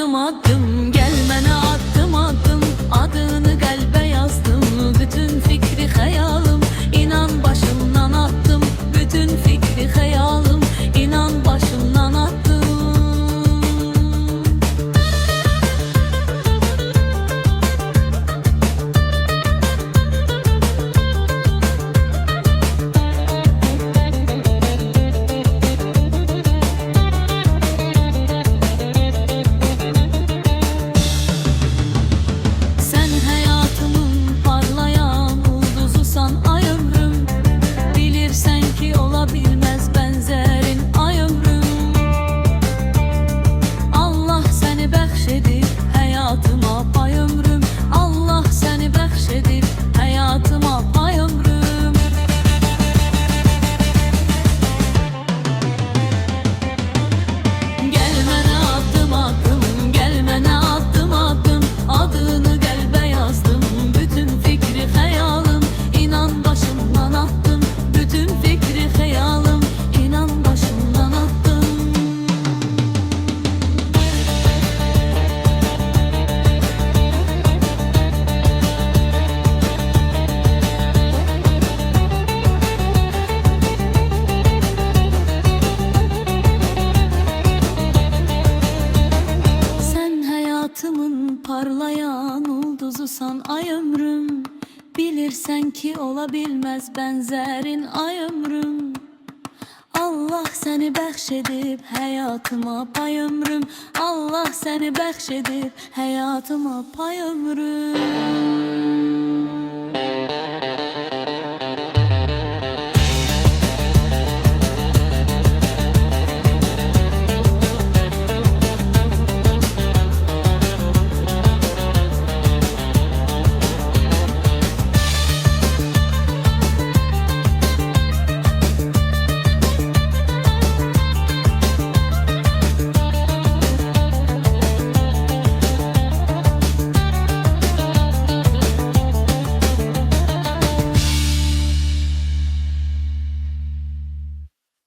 adım adım, gel mənə adım adım. Adını qəlbə yazdım, bütün fikri xəyalım. İnan başımdan attım, bütün fikri xəyalım. İnan başımdan attım. Parlayan ulduzusan ay ömrüm. Bilirsen ki ola bilmez benzerin ay ömrüm. Allah seni bəxş edib həyatıma pay ömrüm. Allah seni bəxş edib həyatıma pay ömrüm.